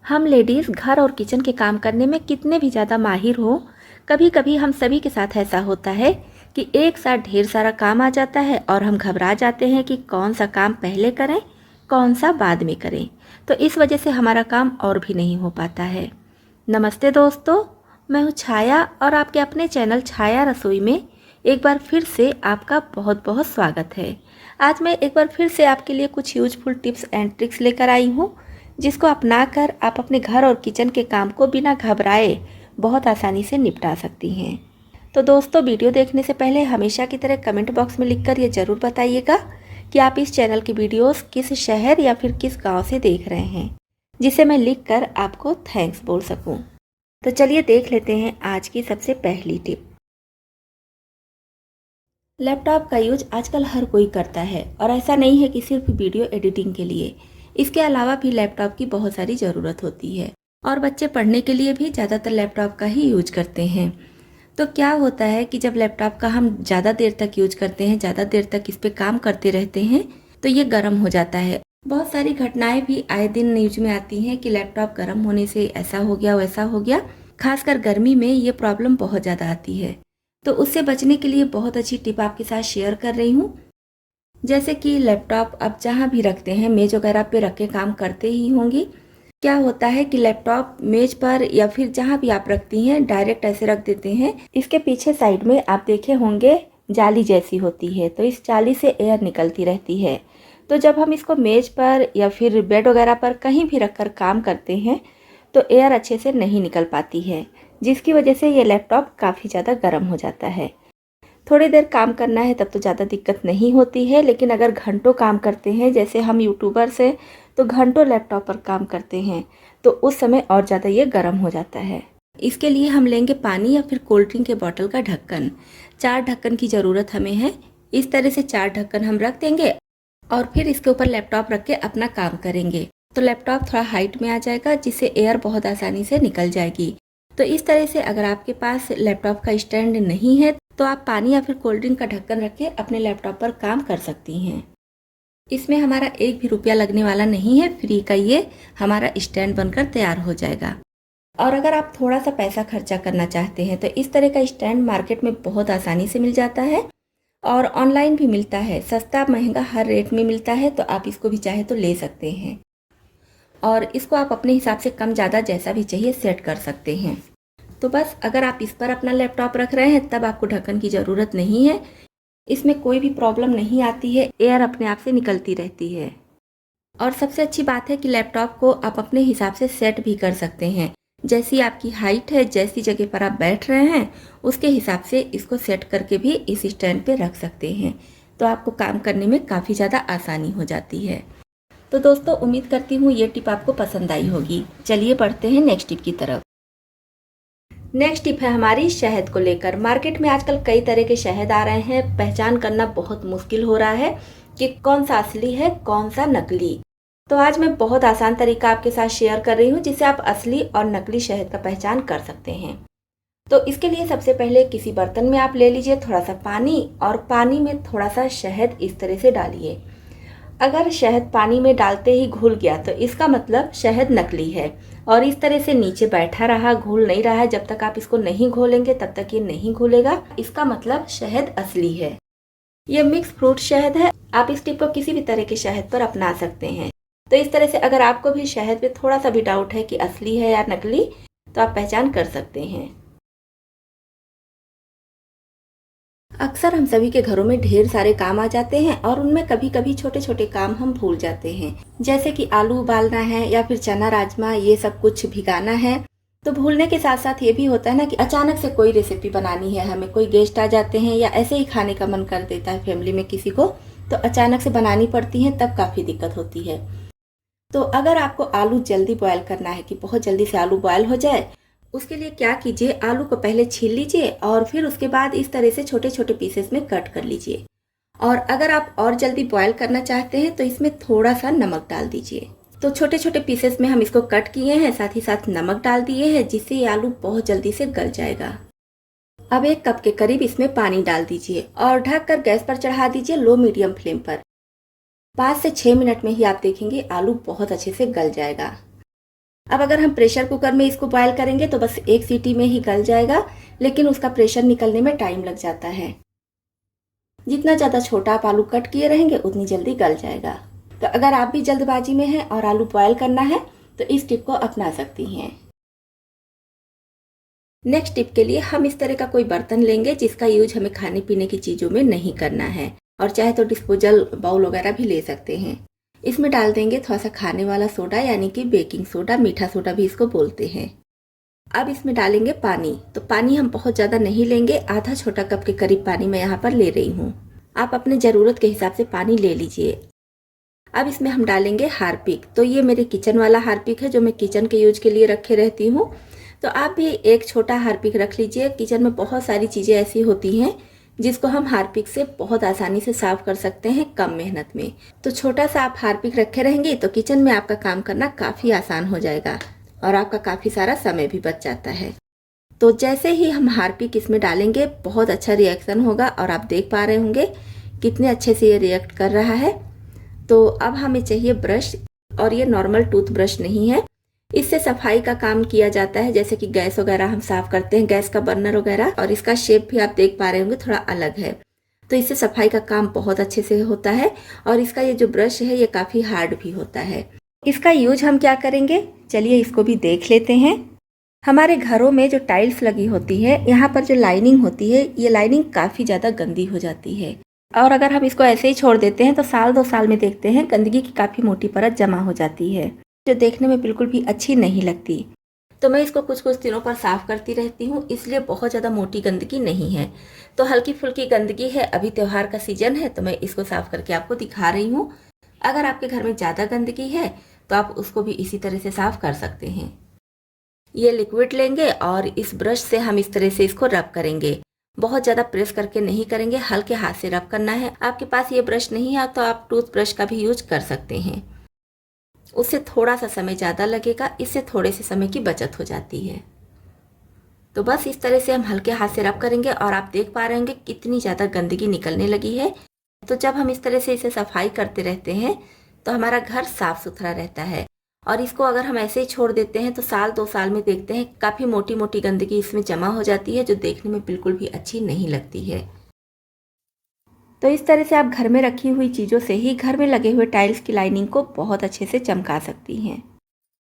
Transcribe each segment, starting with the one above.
हम लेडीज़ घर और किचन के काम करने में कितने भी ज़्यादा माहिर हो, कभी कभी हम सभी के साथ ऐसा होता है कि एक साथ ढेर सारा काम आ जाता है और हम घबरा जाते हैं कि कौन सा काम पहले करें, कौन सा बाद में करें। तो इस वजह से हमारा काम और भी नहीं हो पाता है। नमस्ते दोस्तों, मैं हूँ छाया और आपके अपने चैनल छाया रसोई में एक बार फिर से आपका बहुत बहुत स्वागत है। आज मैं एक बार फिर से आपके लिए कुछ यूजफुल टिप्स एंड ट्रिक्स लेकर आई हूँ, जिसको अपनाकर आप अपने घर और किचन के काम को बिना घबराए बहुत आसानी से निपटा सकती हैं। तो दोस्तों, वीडियो देखने से पहले हमेशा की तरह कमेंट बॉक्स में लिखकर ये ज़रूर बताइएगा कि आप इस चैनल की वीडियोस किस शहर या फिर किस गांव से देख रहे हैं, जिसे मैं लिखकर आपको थैंक्स बोल सकूं। तो चलिए देख लेते हैं आज की सबसे पहली टिप। लैपटॉप का यूज आजकल हर कोई करता है और ऐसा नहीं है कि सिर्फ वीडियो एडिटिंग के लिए। इसके अलावा भी लैपटॉप की बहुत सारी ज़रूरत होती है और बच्चे पढ़ने के लिए भी ज़्यादातर लैपटॉप का ही यूज करते हैं। तो क्या होता है कि जब लैपटॉप का हम ज़्यादा देर तक यूज करते हैं, ज़्यादा देर तक इस पर काम करते रहते हैं, तो ये गर्म हो जाता है। बहुत सारी घटनाएं भी आए दिन न्यूज में आती हैं कि लैपटॉप गर्म होने से ऐसा हो गया, वैसा हो गया। खासकर गर्मी में ये प्रॉब्लम बहुत ज़्यादा आती है। तो उससे बचने के लिए बहुत अच्छी टिप आपके साथ शेयर कर रही हूँ। जैसे कि लैपटॉप आप जहाँ भी रखते हैं, मेज वगैरह पे रख के काम करते ही होंगी। क्या होता है कि लैपटॉप मेज पर या फिर जहाँ भी आप रखती हैं, डायरेक्ट ऐसे रख देते हैं। इसके पीछे साइड में आप देखे होंगे जाली जैसी होती है, तो इस जाली से एयर निकलती रहती है। तो जब हम इसको मेज पर या फिर बेड वगैरह पर कहीं भी रखकर काम करते हैं, तो एयर अच्छे से नहीं निकल पाती है, जिसकी वजह से ये लैपटॉप काफ़ी ज़्यादा गर्म हो जाता है। थोड़ी देर काम करना है तब तो ज़्यादा दिक्कत नहीं होती है, लेकिन अगर घंटों काम करते हैं, जैसे हम यूट्यूबर्स हैं तो घंटों लैपटॉप पर काम करते हैं, तो उस समय और ज़्यादा ये गर्म हो जाता है। इसके लिए हम लेंगे पानी या फिर कोल्ड ड्रिंक के बॉटल का ढक्कन। 4 ढक्कन की ज़रूरत हमें है। इस तरह से 4 ढक्कन हम रख देंगे और फिर इसके ऊपर लैपटॉप रख के अपना काम करेंगे। तो लैपटॉप थोड़ा हाइट में आ जाएगा, जिससे एयर बहुत आसानी से निकल जाएगी। तो इस तरह से अगर आपके पास लैपटॉप का स्टैंड नहीं है, तो आप पानी या फिर कोल्ड ड्रिंक का ढक्कन रख के अपने लैपटॉप पर काम कर सकती हैं। इसमें हमारा एक भी रुपया लगने वाला नहीं है, फ्री का ये हमारा स्टैंड बनकर तैयार हो जाएगा। और अगर आप थोड़ा सा पैसा खर्चा करना चाहते हैं, तो इस तरह का स्टैंड मार्केट में बहुत आसानी से मिल जाता है और ऑनलाइन भी मिलता है। सस्ता महंगा हर रेट में मिलता है, तो आप इसको भी चाहे तो ले सकते हैं और इसको आप अपने हिसाब से कम ज़्यादा जैसा भी चाहिए सेट कर सकते हैं। तो बस अगर आप इस पर अपना लैपटॉप रख रहे हैं, तब आपको ढक्कन की ज़रूरत नहीं है। इसमें कोई भी प्रॉब्लम नहीं आती है, एयर अपने आप से निकलती रहती है। और सबसे अच्छी बात है कि लैपटॉप को आप अपने हिसाब से सेट भी कर सकते हैं। जैसी आपकी हाइट है, जैसी जगह पर आप बैठ रहे हैं, उसके हिसाब से इसको सेट करके भी इस स्टैंड पे रख सकते हैं। तो आपको काम करने में काफ़ी ज़्यादा आसानी हो जाती है। तो दोस्तों, उम्मीद करती हूँ ये टिप आपको पसंद आई होगी। चलिए बढ़ते हैं नेक्स्ट टिप की तरफ। नेक्स्ट टिप है हमारी शहद को लेकर। मार्केट में आजकल कई तरह के शहद आ रहे हैं, पहचान करना बहुत मुश्किल हो रहा है कि कौन सा असली है, कौन सा नकली। तो आज मैं बहुत आसान तरीका आपके साथ शेयर कर रही हूँ, जिससे आप असली और नकली शहद का पहचान कर सकते हैं। तो इसके लिए सबसे पहले किसी बर्तन में आप ले लीजिए थोड़ा सा पानी और पानी में थोड़ा सा शहद इस तरह से डालिए। अगर शहद पानी में डालते ही घुल गया, तो इसका मतलब शहद नकली है। और इस तरह से नीचे बैठा रहा, घुल नहीं रहा है, जब तक आप इसको नहीं घोलेंगे तब तक ये नहीं घुलेगा, इसका मतलब शहद असली है। ये मिक्स फ्रूट शहद है। आप इस टिप को किसी भी तरह के शहद पर अपना सकते हैं। तो इस तरह से अगर आपको भी शहद पे थोड़ा सा भी डाउट है कि असली है या नकली, तो आप पहचान कर सकते हैं। अक्सर हम सभी के घरों में ढेर सारे काम आ जाते हैं और उनमें कभी कभी छोटे छोटे काम हम भूल जाते हैं, जैसे कि आलू उबालना है या फिर चना राजमा, ये सब कुछ भिगाना है। तो भूलने के साथ साथ ये भी होता है ना कि अचानक से कोई रेसिपी बनानी है, हमें कोई गेस्ट आ जाते हैं या ऐसे ही खाने का मन कर देता है फैमिली में किसी को, तो अचानक से बनानी पड़ती है, तब काफ़ी दिक्कत होती है। तो अगर आपको आलू जल्दी बॉयल करना है कि बहुत जल्दी से आलू बॉयल हो जाए, उसके लिए क्या कीजिए, आलू को पहले छील लीजिए और फिर उसके बाद इस तरह से छोटे छोटे पीसेस में कट कर लीजिए। और अगर आप और जल्दी बॉयल करना चाहते हैं, तो इसमें थोड़ा सा नमक डाल दीजिए। तो छोटे छोटे पीसेस में हम इसको कट किए हैं, साथ ही साथ नमक डाल दिए हैं, जिससे ये आलू बहुत जल्दी से गल जाएगा। अब 1 कप के करीब इसमें पानी डाल दीजिए और ढककर गैस पर चढ़ा दीजिए लो मीडियम फ्लेम पर। 5 से 6 मिनट में ही आप देखेंगे आलू बहुत अच्छे से गल जाएगा। अब अगर हम प्रेशर कुकर में इसको बॉयल करेंगे तो बस एक सीटी में ही गल जाएगा, लेकिन उसका प्रेशर निकलने में टाइम लग जाता है। जितना ज़्यादा छोटा आप आलू कट किए रहेंगे उतनी जल्दी गल जाएगा। तो अगर आप भी जल्दबाजी में हैं और आलू बॉयल करना है तो इस टिप को अपना सकती हैं। नेक्स्ट टिप के लिए हम इस तरह का कोई बर्तन लेंगे जिसका यूज हमें खाने पीने की चीज़ों में नहीं करना है, और चाहे तो डिस्पोजल बाउल वगैरह भी ले सकते हैं। इसमें डाल देंगे थोड़ा सा खाने वाला सोडा, यानी कि बेकिंग सोडा, मीठा सोडा भी इसको बोलते हैं। अब इसमें डालेंगे पानी। तो पानी हम बहुत ज़्यादा नहीं लेंगे, आधा छोटा कप के करीब पानी मैं यहाँ पर ले रही हूँ। आप अपने ज़रूरत के हिसाब से पानी ले लीजिए। अब इसमें हम डालेंगे हार्पिक। तो ये मेरे किचन वाला हार्पिक है जो मैं किचन के यूज के लिए रखे रहती हूँ। तो आप भी एक छोटा हार्पिक रख लीजिए। किचन में बहुत सारी चीज़ें ऐसी होती हैं जिसको हम हार्पिक से बहुत आसानी से साफ कर सकते हैं कम मेहनत में। तो छोटा सा आप हार्पिक रखे रहेंगे तो किचन में आपका काम करना काफ़ी आसान हो जाएगा और आपका काफ़ी सारा समय भी बच जाता है। तो जैसे ही हम हार्पिक इसमें डालेंगे बहुत अच्छा रिएक्शन होगा, और आप देख पा रहे होंगे कितने अच्छे से ये रिएक्ट कर रहा है। तो अब हमें चाहिए ब्रश, और ये नॉर्मल टूथ ब्रश नहीं है। इससे सफाई का काम किया जाता है, जैसे कि गैस वगैरह हम साफ करते हैं, गैस का बर्नर वगैरह, और इसका शेप भी आप देख पा रहे होंगे थोड़ा अलग है। तो इससे सफाई का काम बहुत अच्छे से होता है, और इसका ये जो ब्रश है ये काफ़ी हार्ड भी होता है। इसका यूज हम क्या करेंगे, चलिए इसको भी देख लेते हैं। हमारे घरों में जो टाइल्स लगी होती है, यहाँ पर जो लाइनिंग होती है, ये लाइनिंग काफ़ी ज़्यादा गंदी हो जाती है, और अगर हम इसको ऐसे ही छोड़ देते हैं तो साल 2 साल में देखते हैं गंदगी की काफ़ी मोटी परत जमा हो जाती है, जो देखने में बिल्कुल भी अच्छी नहीं लगती। तो मैं इसको कुछ कुछ दिनों पर साफ़ करती रहती हूँ, इसलिए बहुत ज़्यादा मोटी गंदगी नहीं है। तो हल्की फुल्की गंदगी है, अभी त्यौहार का सीजन है तो मैं इसको साफ़ करके आपको दिखा रही हूँ। अगर आपके घर में ज़्यादा गंदगी है तो आप उसको भी इसी तरह से साफ़ कर सकते हैं। ये लिक्विड लेंगे और इस ब्रश से हम इस तरह से इसको रब करेंगे। बहुत ज़्यादा प्रेस करके नहीं करेंगे, हल्के हाथ से रब करना है। आपके पास ये ब्रश नहीं है तो आप टूथ ब्रश का भी यूज कर सकते हैं, उससे थोड़ा सा समय ज़्यादा लगेगा, इससे थोड़े से समय की बचत हो जाती है। तो बस इस तरह से हम हल्के हाथ से रब करेंगे, और आप देख पा रहे होंगे कितनी ज़्यादा गंदगी निकलने लगी है। तो जब हम इस तरह से इसे सफाई करते रहते हैं तो हमारा घर साफ सुथरा रहता है, और इसको अगर हम ऐसे ही छोड़ देते हैं तो साल 2 साल में देखते हैं काफ़ी मोटी मोटी गंदगी इसमें जमा हो जाती है, जो देखने में बिल्कुल भी अच्छी नहीं लगती है। तो इस तरह से आप घर में रखी हुई चीज़ों से ही घर में लगे हुए टाइल्स की लाइनिंग को बहुत अच्छे से चमका सकती हैं।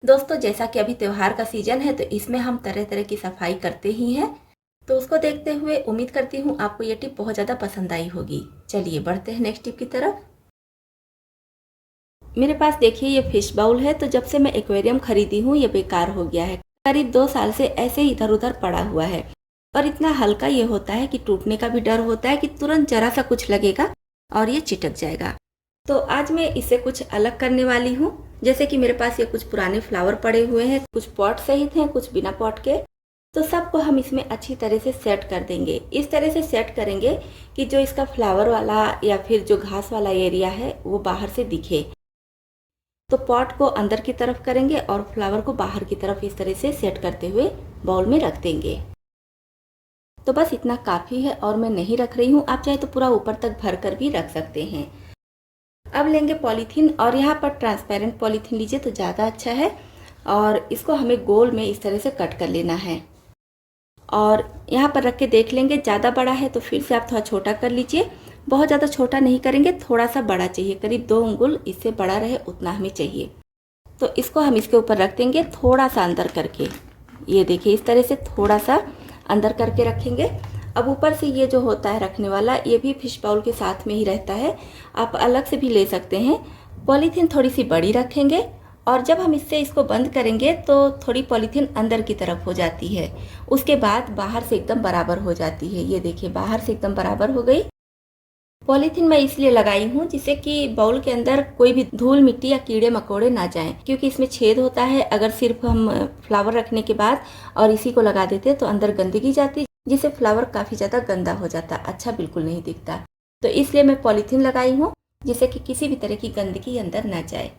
दोस्तों, जैसा कि अभी त्यौहार का सीजन है तो इसमें हम तरह तरह की सफाई करते ही हैं, तो उसको देखते हुए उम्मीद करती हूँ आपको ये टिप बहुत ज़्यादा पसंद आई होगी। चलिए बढ़ते हैं नेक्स्ट टिप की तरफ। मेरे पास देखिए ये फिश बाउल है। तो जब से मैं एक्वेरियम खरीदी हूँ ये बेकार हो गया है, करीब 2 साल से ऐसे ही इधर उधर पड़ा हुआ है, और इतना हल्का ये होता है कि टूटने का भी डर होता है कि तुरंत जरा सा कुछ लगेगा और ये चिटक जाएगा। तो आज मैं इसे कुछ अलग करने वाली हूँ। जैसे कि मेरे पास ये कुछ पुराने फ्लावर पड़े हुए हैं, कुछ पॉट सहित हैं, कुछ बिना पॉट के। तो सबको हम इसमें अच्छी तरह से सेट कर देंगे। इस तरह से सेट करेंगे कि जो इसका फ्लावर वाला या फिर जो घास वाला एरिया है वो बाहर से दिखे। तो पॉट को अंदर की तरफ करेंगे और फ्लावर को बाहर की तरफ इस तरह से सेट करते हुए बाउल में रख देंगे। तो बस इतना काफ़ी है, और मैं नहीं रख रही हूँ, आप चाहे तो पूरा ऊपर तक भर कर भी रख सकते हैं। अब लेंगे पॉलीथीन, और यहाँ पर ट्रांसपेरेंट पॉलीथीन लीजिए तो ज़्यादा अच्छा है, और इसको हमें गोल में इस तरह से कट कर लेना है। और यहाँ पर रख के देख लेंगे, ज़्यादा बड़ा है तो फिर से आप थोड़ा छोटा कर लीजिए। बहुत ज़्यादा छोटा नहीं करेंगे, थोड़ा सा बड़ा चाहिए, करीब 2 उंगल इससे बड़ा रहे उतना हमें चाहिए। तो इसको हम इसके ऊपर रख देंगे थोड़ा सा अंदर करके। ये देखिए इस तरह से थोड़ा सा अंदर करके रखेंगे। अब ऊपर से ये जो होता है रखने वाला, ये भी फिश बाउल के साथ में ही रहता है, आप अलग से भी ले सकते हैं। पॉलीथीन थोड़ी सी बड़ी रखेंगे, और जब हम इससे इसको बंद करेंगे तो थोड़ी पॉलीथीन अंदर की तरफ हो जाती है, उसके बाद बाहर से एकदम बराबर हो जाती है। ये देखिए बाहर से एकदम बराबर हो गई। पॉलीथीन मैं इसलिए लगाई हूँ जिससे कि बाउल के अंदर कोई भी धूल मिट्टी या कीड़े मकोड़े ना जाएं, क्योंकि इसमें छेद होता है। अगर सिर्फ हम फ्लावर रखने के बाद और इसी को लगा देते तो अंदर गंदगी जाती, जिससे फ्लावर काफ़ी ज़्यादा गंदा हो जाता, अच्छा बिल्कुल नहीं दिखता। तो इसलिए मैं पॉलीथीन लगाई हूँ जिससे कि किसी भी तरह की गंदगी अंदर ना जाए।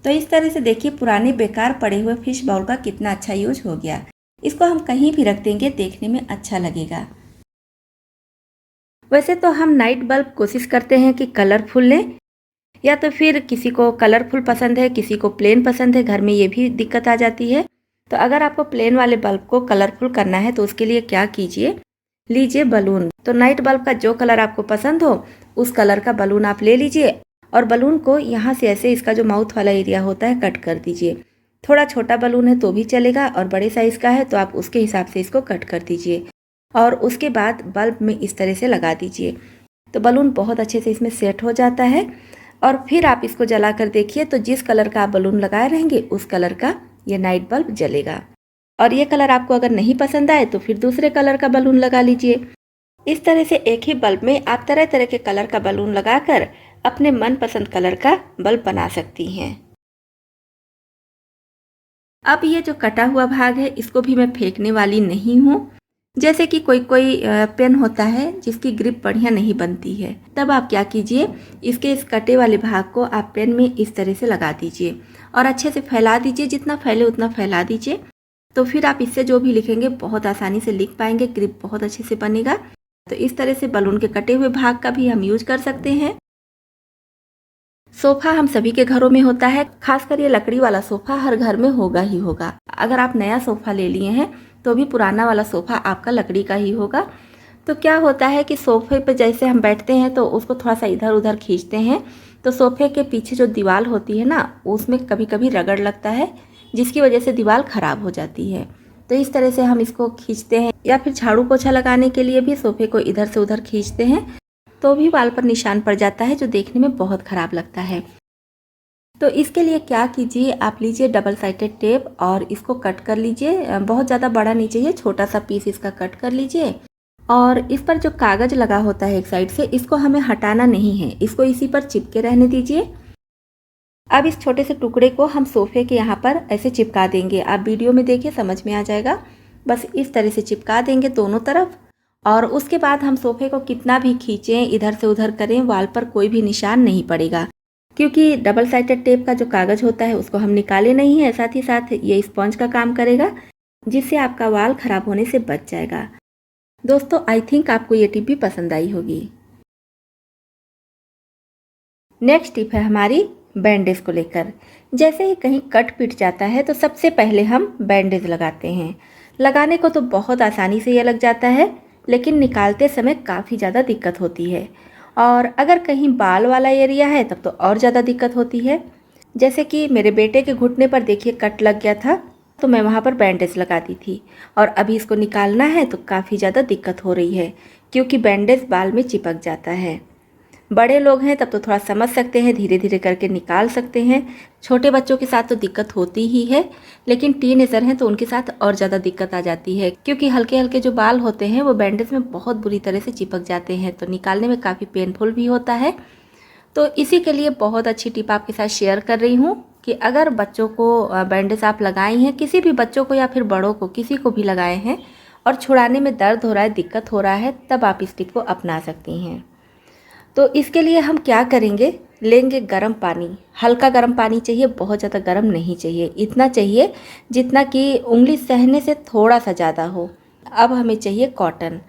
तो इस तरह से देखिए पुराने बेकार पड़े हुए फिश बाउल का कितना अच्छा यूज हो गया। इसको हम कहीं भी रख देंगे, देखने में अच्छा लगेगा। वैसे तो हम नाइट बल्ब कोशिश करते हैं कि कलरफुल लें, या तो फिर किसी को कलरफुल पसंद है, किसी को प्लेन पसंद है, घर में ये भी दिक्कत आ जाती है। तो अगर आपको प्लेन वाले बल्ब को कलरफुल करना है तो उसके लिए क्या कीजिए, लीजिए बलून। तो नाइट बल्ब का जो कलर आपको पसंद हो उस कलर का बलून आप ले लीजिए और बलून को यहाँ से ऐसे इसका जो माउथ वाला एरिया होता है कट कर दीजिए। थोड़ा छोटा बलून है तो भी चलेगा और बड़े साइज़ का है तो आप उसके हिसाब से इसको कट कर दीजिए और उसके बाद बल्ब में इस तरह से लगा दीजिए। तो बलून बहुत अच्छे से इसमें सेट हो जाता है और फिर आप इसको जला कर देखिए तो जिस कलर का आप बलून लगाए रहेंगे उस कलर का ये नाइट बल्ब जलेगा। और ये कलर आपको अगर नहीं पसंद आए तो फिर दूसरे कलर का बलून लगा लीजिए। इस तरह से एक ही बल्ब में आप तरह तरह के कलर का बलून लगाकर अपने मनपसंद कलर का बल्ब बना सकती हैं। अब ये जो कटा हुआ भाग है इसको भी मैं फेंकने वाली नहीं हूँ। जैसे कि कोई कोई पेन होता है जिसकी ग्रिप बढ़िया नहीं बनती है, तब आप क्या कीजिए, इसके इस कटे वाले भाग को आप पेन में इस तरह से लगा दीजिए और अच्छे से फैला दीजिए, जितना फैले उतना फैला दीजिए। तो फिर आप इससे जो भी लिखेंगे बहुत आसानी से लिख पाएंगे, ग्रिप बहुत अच्छे से बनेगा। तो इस तरह से बलून के कटे हुए भाग का भी हम यूज कर सकते हैं। सोफा हम सभी के घरों में होता है, खासकर ये लकड़ी वाला सोफा हर घर में होगा ही होगा। अगर आप नया सोफा ले लिए हैं तो भी पुराना वाला सोफा आपका लकड़ी का ही होगा। तो क्या होता है कि सोफे पे जैसे हम बैठते हैं तो उसको थोड़ा सा इधर उधर खींचते हैं तो सोफे के पीछे जो दीवार होती है ना उसमें कभी कभी रगड़ लगता है, जिसकी वजह से दीवार खराब हो जाती है। तो इस तरह से हम इसको खींचते हैं या फिर झाड़ू पोछा लगाने के लिए भी सोफे को इधर से उधर खींचते हैं तो भी वाल पर निशान पड़ जाता है जो देखने में बहुत ख़राब लगता है। तो इसके लिए क्या कीजिए, आप लीजिए डबल साइडेड टेप और इसको कट कर लीजिए। बहुत ज़्यादा बड़ा नहीं चाहिए, छोटा सा पीस इसका कट कर लीजिए और इस पर जो कागज़ लगा होता है एक साइड से इसको हमें हटाना नहीं है, इसको इसी पर चिपके रहने दीजिए। अब इस छोटे से टुकड़े को हम सोफे के यहाँ पर ऐसे चिपका देंगे। आप वीडियो में देखिए समझ में आ जाएगा। बस इस तरह से चिपका देंगे दोनों तरफ और उसके बाद हम सोफे को कितना भी खींचें, इधर से उधर करें, वाल पर कोई भी निशान नहीं पड़ेगा, क्योंकि डबल साइडेड टेप का जो कागज़ होता है उसको हम निकाले नहीं है। साथ ही साथ ये स्पंज का काम करेगा जिससे आपका वाल ख़राब होने से बच जाएगा। दोस्तों आई थिंक आपको ये टिप भी पसंद आई होगी। नेक्स्ट टिप है हमारी बैंडेज को लेकर। जैसे ही कहीं कट पिट जाता है तो सबसे पहले हम बैंडेज लगाते हैं। लगाने को तो बहुत आसानी से ये लग जाता है, लेकिन निकालते समय काफ़ी ज़्यादा दिक्कत होती है और अगर कहीं बाल वाला एरिया है तब तो और ज़्यादा दिक्कत होती है। जैसे कि मेरे बेटे के घुटने पर देखिए कट लग गया था तो मैं वहाँ पर बैंडेज लगा दी थी और अभी इसको निकालना है तो काफ़ी ज़्यादा दिक्कत हो रही है क्योंकि बैंडेज बाल में चिपक जाता है। बड़े लोग हैं तब तो थोड़ा समझ सकते हैं, धीरे धीरे करके निकाल सकते हैं। छोटे बच्चों के साथ तो दिक्कत होती ही है, लेकिन टीनेजर हैं तो उनके साथ और ज़्यादा दिक्कत आ जाती है क्योंकि हल्के हल्के जो बाल होते हैं वो बैंडेज में बहुत बुरी तरह से चिपक जाते हैं, तो निकालने में काफ़ी पेनफुल भी होता है। तो इसी के लिए बहुत अच्छी टिप आपके साथ शेयर कर रही हूँ कि अगर बच्चों को बैंडेज आप लगाई हैं, किसी भी बच्चों को या फिर बड़ों को, किसी को भी लगाए हैं और छुड़ाने में दर्द हो रहा है, दिक्कत हो रहा है, तब आप इस टिप को अपना सकती हैं। तो इसके लिए हम क्या करेंगे, लेंगे गर्म पानी। हल्का गर्म पानी चाहिए, बहुत ज़्यादा गर्म नहीं चाहिए, इतना चाहिए जितना कि उंगली सहने से थोड़ा सा ज़्यादा हो। अब हमें चाहिए कॉटन।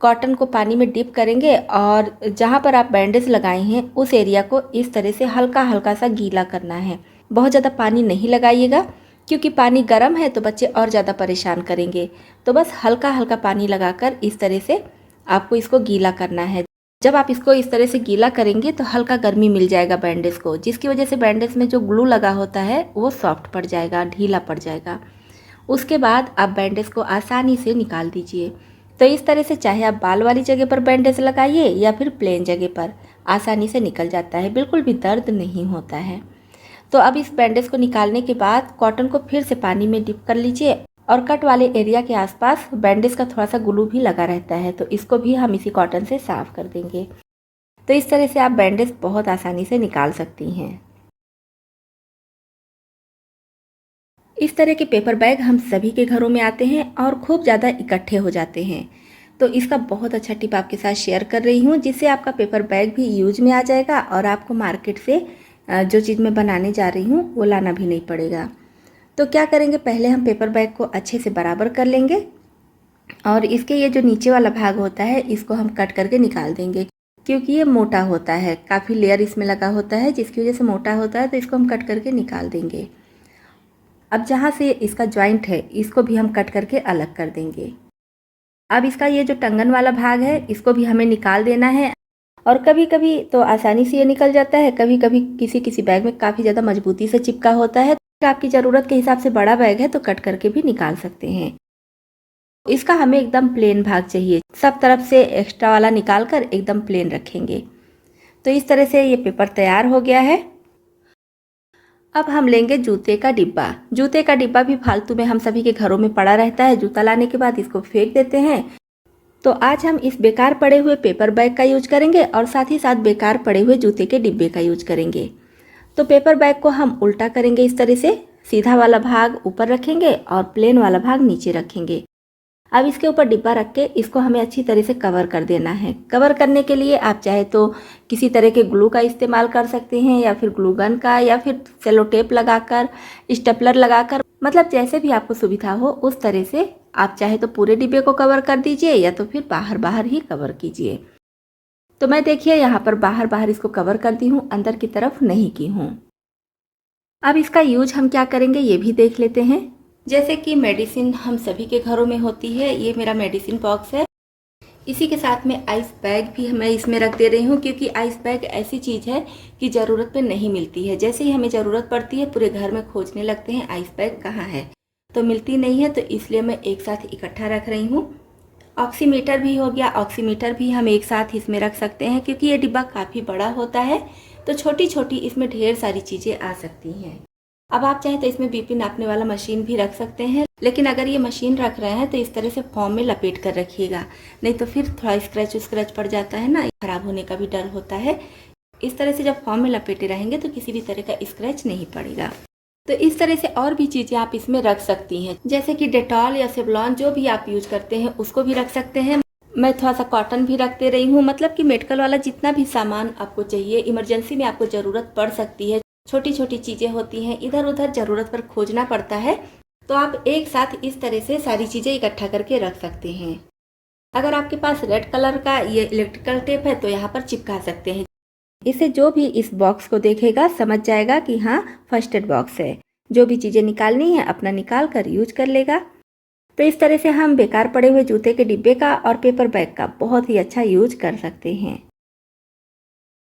कॉटन को पानी में डिप करेंगे और जहाँ पर आप बैंडेज लगाए हैं उस एरिया को इस तरह से हल्का हल्का सा गीला करना है। बहुत ज़्यादा पानी नहीं लगाइएगा क्योंकि पानी गर्म है तो बच्चे और ज़्यादा परेशान करेंगे। तो बस हल्का हल्का पानी लगाकर इस तरह से आपको इसको गीला करना है। जब आप इसको इस तरह से गीला करेंगे तो हल्का गर्मी मिल जाएगा बैंडेज को, जिसकी वजह से बैंडेज में जो ग्लू लगा होता है वो सॉफ्ट पड़ जाएगा, ढीला पड़ जाएगा। उसके बाद आप बैंडेज को आसानी से निकाल दीजिए। तो इस तरह से चाहे आप बाल वाली जगह पर बैंडेज लगाइए या फिर प्लेन जगह पर, आसानी से निकल जाता है, बिल्कुल भी दर्द नहीं होता है। तो अब इस बैंडेज को निकालने के बाद कॉटन को फिर से पानी में डिप कर लीजिए और कट वाले एरिया के आसपास बैंडेज का थोड़ा सा ग्लू भी लगा रहता है, तो इसको भी हम इसी कॉटन से साफ़ कर देंगे। तो इस तरह से आप बैंडेज बहुत आसानी से निकाल सकती हैं। इस तरह के पेपर बैग हम सभी के घरों में आते हैं और खूब ज़्यादा इकट्ठे हो जाते हैं। तो इसका बहुत अच्छा टिप आपके साथ शेयर कर रही हूँ जिससे आपका पेपर बैग भी यूज में आ जाएगा और आपको मार्केट से जो चीज़ मैं बनाने जा रही हूँ वो लाना भी नहीं पड़ेगा। तो क्या करेंगे, पहले हम पेपर बैग को अच्छे से बराबर कर लेंगे और इसके ये जो नीचे वाला भाग होता है इसको हम कट करके निकाल देंगे क्योंकि ये मोटा होता है, काफ़ी लेयर इसमें लगा होता है, जिसकी वजह से मोटा होता है। तो इसको हम कट करके निकाल देंगे। अब जहाँ से इसका जॉइंट है इसको भी हम कट करके अलग कर देंगे। अब इसका ये जो टंगन वाला भाग है इसको भी हमें निकाल देना है। और कभी कभी तो आसानी से ये निकल जाता है, कभी कभी किसी किसी बैग में काफ़ी ज़्यादा मजबूती से चिपका होता है। तो आपकी ज़रूरत के हिसाब से बड़ा बैग है तो कट करके भी निकाल सकते हैं। इसका हमें एकदम प्लेन भाग चाहिए, सब तरफ से एक्स्ट्रा वाला निकाल कर एकदम प्लेन रखेंगे। तो इस तरह से ये पेपर तैयार हो गया है। अब हम लेंगे जूते का डिब्बा। जूते का डिब्बा भी फालतू में हम सभी के घरों में पड़ा रहता है, जूता लाने के बाद इसको फेंक देते हैं। तो आज हम इस बेकार पड़े हुए पेपर बैग का यूज करेंगे और साथ ही साथ बेकार पड़े हुए जूते के डिब्बे का यूज करेंगे। तो पेपर बैग को हम उल्टा करेंगे, इस तरह से सीधा वाला भाग ऊपर रखेंगे और प्लेन वाला भाग नीचे रखेंगे। अब इसके ऊपर डिब्बा रख के इसको हमें अच्छी तरह से कवर कर देना है। कवर करने के लिए आप चाहे तो किसी तरह के ग्लू का इस्तेमाल कर सकते हैं, या फिर ग्लू गन का, या फिर सेलो टेप लगाकर, स्टेपलर लगाकर, मतलब जैसे भी आपको सुविधा हो उस तरह से आप चाहे तो पूरे डिब्बे को कवर कर दीजिए या तो फिर बाहर बाहर ही कवर कीजिए। तो मैं देखिए यहाँ पर बाहर बाहर इसको कवर कर दी हूँ, अंदर की तरफ नहीं की हूँ। अब इसका यूज हम क्या करेंगे ये भी देख लेते हैं। जैसे कि मेडिसिन हम सभी के घरों में होती है, ये मेरा मेडिसिन बॉक्स है। इसी के साथ में आइस बैग भी मैं इसमें रख दे रही हूँ, क्योंकि आइस बैग ऐसी चीज़ है कि ज़रूरत पे नहीं मिलती है। जैसे ही हमें ज़रूरत पड़ती है पूरे घर में खोजने लगते हैं आइस बैग कहाँ है, तो मिलती नहीं है। तो इसलिए मैं एक साथ इकट्ठा रख रही हूँ। ऑक्सीमीटर भी हो गया, ऑक्सीमीटर भी हम एक साथ इसमें रख सकते हैं, क्योंकि ये डिब्बा काफ़ी बड़ा होता है तो छोटी छोटी इसमें ढेर सारी चीज़ें आ सकती हैं। अब आप चाहें तो इसमें बीपी नापने वाला मशीन भी रख सकते हैं, लेकिन अगर ये मशीन रख रहे हैं तो इस तरह से फॉर्म में लपेट कर रखिएगा, नहीं तो फिर थोड़ा स्क्रैच पड़ जाता है ना, खराब होने का भी डर होता है। इस तरह से जब फॉर्म में लपेटे रहेंगे तो किसी भी तरह का स्क्रैच नहीं पड़ेगा। तो इस तरह से और भी चीज़ें आप इसमें रख सकती हैं, जैसे कि डेटॉल या सेवलॉन जो भी आप यूज करते हैं उसको भी रख सकते हैं। मैं थोड़ा सा कॉटन भी रख दे रही हूँ, मतलब कि मेडिकल वाला जितना भी सामान आपको चाहिए, इमरजेंसी में आपको ज़रूरत पड़ सकती है, छोटी छोटी चीज़ें होती हैं, इधर उधर ज़रूरत पर खोजना पड़ता है, तो आप एक साथ इस तरह से सारी चीज़ें इकट्ठा करके रख सकते हैं। अगर आपके पास रेड कलर का ये इलेक्ट्रिकल टेप है तो यहाँ पर चिपका सकते हैं। इससे जो भी इस बॉक्स को देखेगा समझ जाएगा कि हाँ फर्स्ट एड बॉक्स है, जो भी चीज़ें निकालनी है अपना निकाल कर यूज कर लेगा। तो इस तरह से हम बेकार पड़े हुए जूते के डिब्बे का और पेपर बैग का बहुत ही अच्छा यूज कर सकते हैं।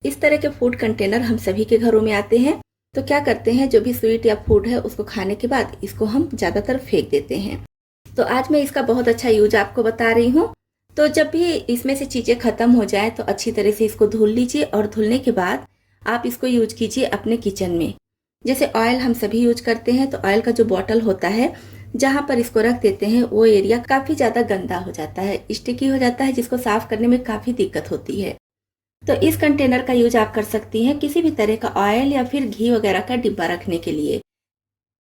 इस तरह के फूड कंटेनर हम सभी के घरों में आते हैं, तो क्या करते हैं जो भी स्वीट या फूड है उसको खाने के बाद इसको हम ज़्यादातर फेंक देते हैं। तो आज मैं इसका बहुत अच्छा यूज आपको बता रही हूँ। तो जब भी इसमें से चीज़ें ख़त्म हो जाए तो अच्छी तरह से इसको धुल लीजिए, और धुलने के बाद आप इसको यूज कीजिए अपने किचन में। जैसे ऑयल हम सभी यूज करते हैं, तो ऑयल का जो बॉटल होता है जहाँ पर इसको रख देते हैं वो एरिया काफ़ी ज़्यादा गंदा हो जाता है, स्टिकी हो जाता है, जिसको साफ़ करने में काफ़ी दिक्कत होती है। तो इस कंटेनर का यूज आप कर सकती हैं किसी भी तरह का ऑयल या फिर घी वगैरह का डिब्बा रखने के लिए।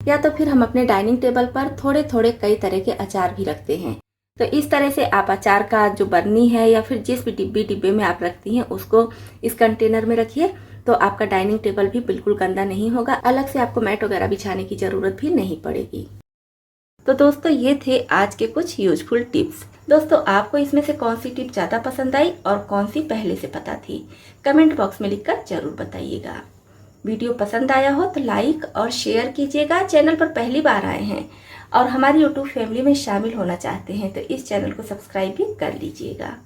या तो फिर हम अपने डाइनिंग टेबल पर थोड़े थोड़े कई तरह के अचार भी रखते हैं, तो इस तरह से आप अचार का जो बरनी है या फिर जिस भी डिब्बे में आप रखती हैं उसको इस कंटेनर में रखिए, तो आपका डाइनिंग टेबल भी बिल्कुल गंदा नहीं होगा। अलग से आपको मैट वगैरह बिछाने की ज़रूरत भी नहीं पड़ेगी। तो दोस्तों ये थे आज के कुछ यूजफुल टिप्स। दोस्तों आपको इसमें से कौन सी टिप ज़्यादा पसंद आई और कौन सी पहले से पता थी, कमेंट बॉक्स में लिखकर ज़रूर बताइएगा। वीडियो पसंद आया हो तो लाइक और शेयर कीजिएगा। चैनल पर पहली बार आए हैं और हमारी यूट्यूब फैमिली में शामिल होना चाहते हैं तो इस चैनल को सब्सक्राइब भी कर लीजिएगा।